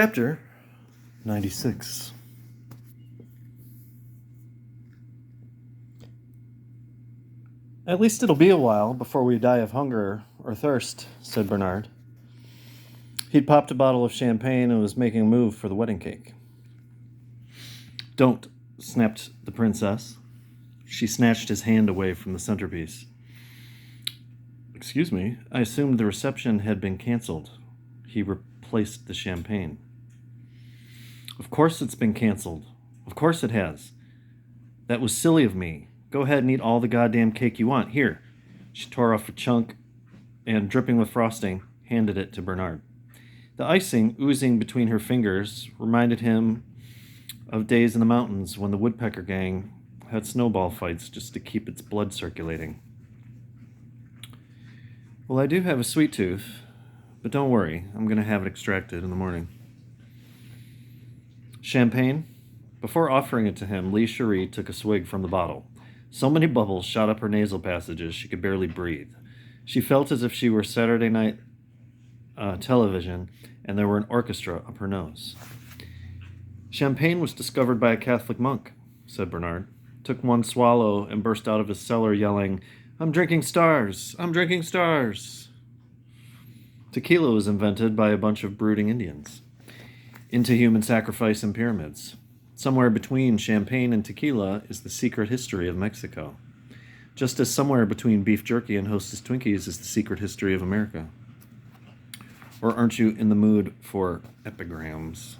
Chapter 96. At least it'll be a while before we die of hunger or thirst, said Bernard. He'd popped a bottle of champagne and was making a move for the wedding cake. Don't, snapped the princess. She snatched his hand away from the centerpiece. Excuse me, I assumed the reception had been canceled. He replaced the champagne. Of course it's been canceled. Of course it has. That was silly of me. Go ahead and eat all the goddamn cake you want. Here. She tore off a chunk and, dripping with frosting, handed it to Bernard. The icing, oozing between her fingers, reminded him of days in the mountains when the Woodpecker gang had snowball fights just to keep its blood circulating. Well, I do have a sweet tooth, but don't worry, I'm going to have it extracted in the morning. Champagne? Before offering it to him, Lee Cherie took a swig from the bottle. So many bubbles shot up her nasal passages she could barely breathe. She felt as if she were Saturday night television and there were an orchestra up her nose. Champagne was discovered by a Catholic monk, said Bernard. Took one swallow and burst out of his cellar yelling, I'm drinking stars! I'm drinking stars! Tequila was invented by a bunch of brooding Indians. Into human sacrifice and pyramids. Somewhere between champagne and tequila is the secret history of Mexico. Just as somewhere between beef jerky and Hostess Twinkies is the secret history of America. Or aren't you in the mood for epigrams?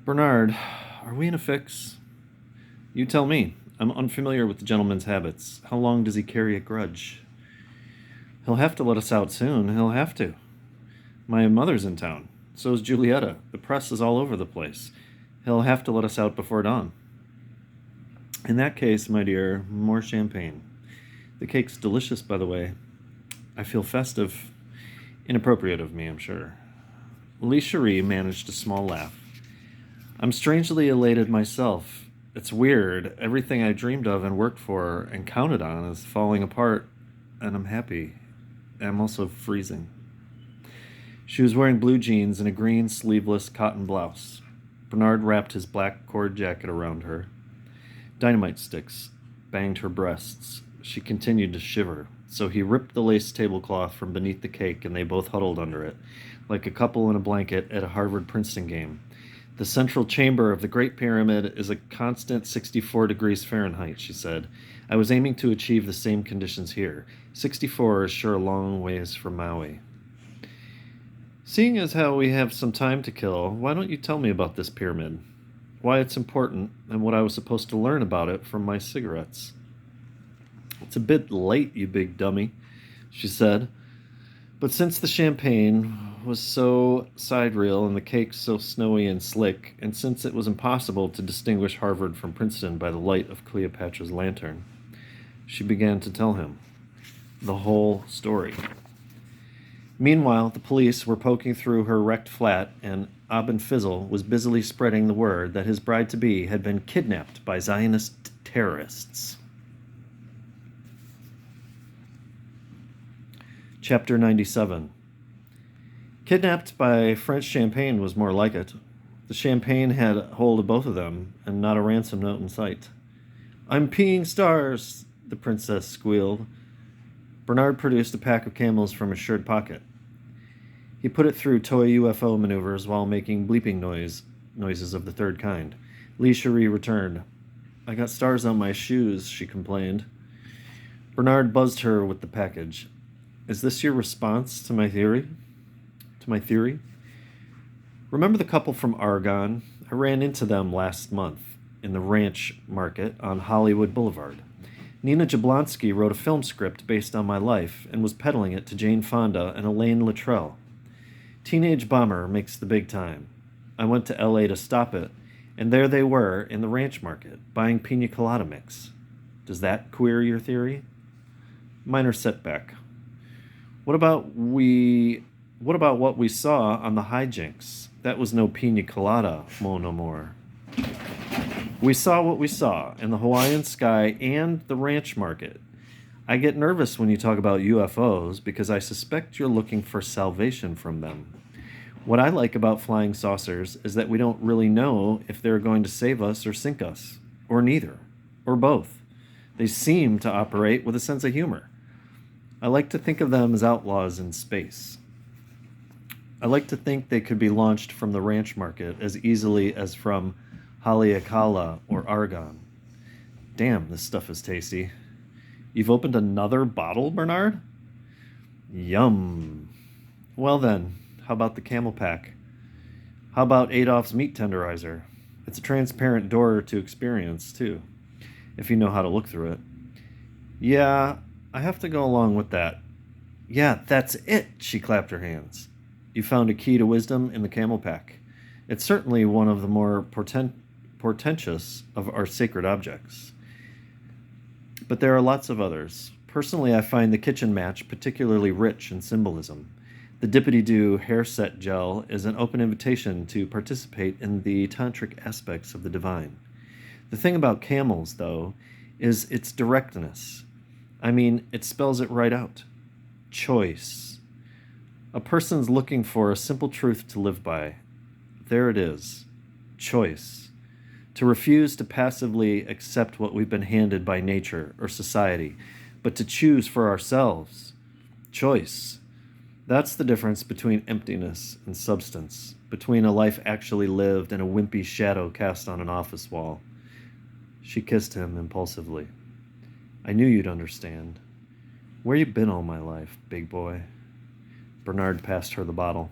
Bernard, are we in a fix? You tell me. I'm unfamiliar with the gentleman's habits. How long does he carry a grudge? He'll have to let us out soon. He'll have to. My mother's in town. So is Julietta. The press is all over the place. He'll have to let us out before dawn. In that case, my dear, more champagne. The cake's delicious, by the way. I feel festive. Inappropriate of me, I'm sure. Lee Cherie managed a small laugh. I'm strangely elated myself. It's weird. Everything I dreamed of and worked for and counted on is falling apart, and I'm happy. I'm also freezing. She was wearing blue jeans and a green sleeveless cotton blouse. Bernard wrapped his black cord jacket around her. Dynamite sticks banged her breasts. She continued to shiver, so he ripped the lace tablecloth from beneath the cake and they both huddled under it, like a couple in a blanket at a Harvard-Princeton game. The central chamber of the Great Pyramid is a constant 64 degrees Fahrenheit, she said. I was aiming to achieve the same conditions here. 64 is sure a long ways from Maui. Seeing as how we have some time to kill, why don't you tell me about this pyramid? Why it's important, and what I was supposed to learn about it from my cigarettes. It's a bit late, you big dummy, she said. But since the champagne was so sidereal and the cake so snowy and slick, and since it was impossible to distinguish Harvard from Princeton by the light of Cleopatra's lantern, she began to tell him the whole story. Meanwhile, the police were poking through her wrecked flat, and Abin Fizzle was busily spreading the word that his bride-to-be had been kidnapped by Zionist terrorists. Chapter 97. Kidnapped by French champagne was more like it. The champagne had hold of both of them, and not a ransom note in sight. I'm peeing stars, the princess squealed. Bernard produced a pack of Camels from his shirt pocket. He put it through toy UFO maneuvers while making bleeping noises of the third kind. Lee Cherie returned. I got stars on my shoes, she complained. Bernard buzzed her with the package. Is this your response to my theory? Remember the couple from Argonne? I ran into them last month in the ranch market on Hollywood Boulevard. Nina Jablonski wrote a film script based on my life and was peddling it to Jane Fonda and Elaine Luttrell. Teenage Bomber makes the big time. I went to L.A. to stop it, and there they were in the ranch market, buying pina colada mix. Does that queer your theory? Minor setback. What about what we saw on the hijinks? That was no pina colada, mon amour. We saw what we saw in the Hawaiian sky and the ranch market. I get nervous when you talk about UFOs because I suspect you're looking for salvation from them. What I like about flying saucers is that we don't really know if they're going to save us or sink us, or neither, or both. They seem to operate with a sense of humor. I like to think of them as outlaws in space. I like to think they could be launched from the ranch market as easily as from Haleakala or Argon. Damn, this stuff is tasty. You've opened another bottle, Bernard? Yum. Well then, how about the camel pack? How about Adolph's meat tenderizer? It's a transparent door to experience, too, if you know how to look through it. Yeah, I have to go along with that. Yeah, that's it, she clapped her hands. You found a key to wisdom in the camel pack. It's certainly one of the more portentous of our sacred objects. But there are lots of others. Personally, I find the kitchen match particularly rich in symbolism. The Dippity-Doo hair set gel is an open invitation to participate in the tantric aspects of the divine. The thing about camels, though, is its directness. I mean, it spells it right out. Choice. A person's looking for a simple truth to live by. There it is. Choice. To refuse to passively accept what we've been handed by nature or society, but to choose for ourselves. Choice. That's the difference between emptiness and substance, between a life actually lived and a wimpy shadow cast on an office wall. She kissed him impulsively. I knew you'd understand. Where you been all my life, big boy? Bernard passed her the bottle.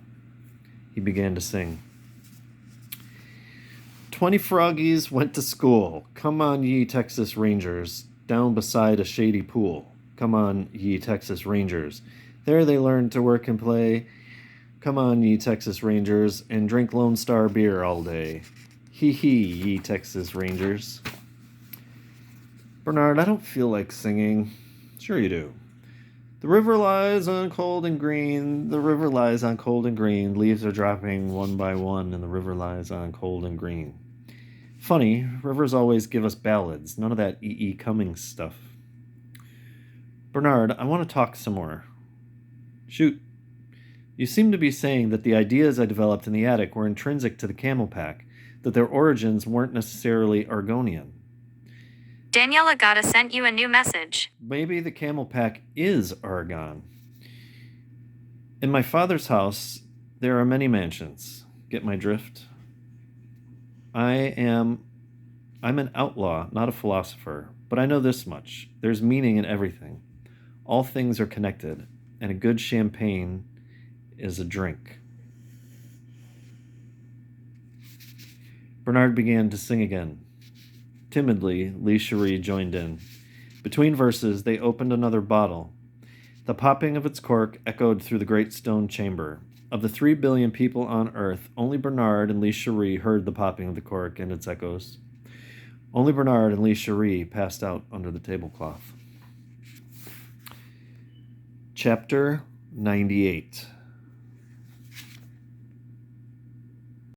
He began to sing. 20 froggies went to school. Come on, ye Texas Rangers, down beside a shady pool. Come on, ye Texas Rangers. There they learned to work and play. Come on, ye Texas Rangers, and drink Lone Star beer all day. Hee hee, ye Texas Rangers. Bernard, I don't feel like singing. Sure you do. The river lies on cold and green. The river lies on cold and green. Leaves are dropping one by one, and the river lies on cold and green. Funny, rivers always give us ballads. None of that E.E. Cummings stuff. Bernard, I want to talk some more. Shoot. You seem to be saying that the ideas I developed in the attic were intrinsic to the camel pack, that their origins weren't necessarily Argonian. Daniela Gata sent you a new message. Maybe the camel pack is Argon. In my father's house, there are many mansions. Get my drift? I'm an outlaw, not a philosopher, but I know this much. There's meaning in everything. All things are connected, and a good champagne is a drink. Bernard began to sing again. Timidly, Lee Cherie joined in. Between verses, they opened another bottle. The popping of its cork echoed through the great stone chamber. Of the 3 billion people on Earth, only Bernard and Lee Cherie heard the popping of the cork and its echoes. Only Bernard and Lee Cherie passed out under the tablecloth. Chapter 98.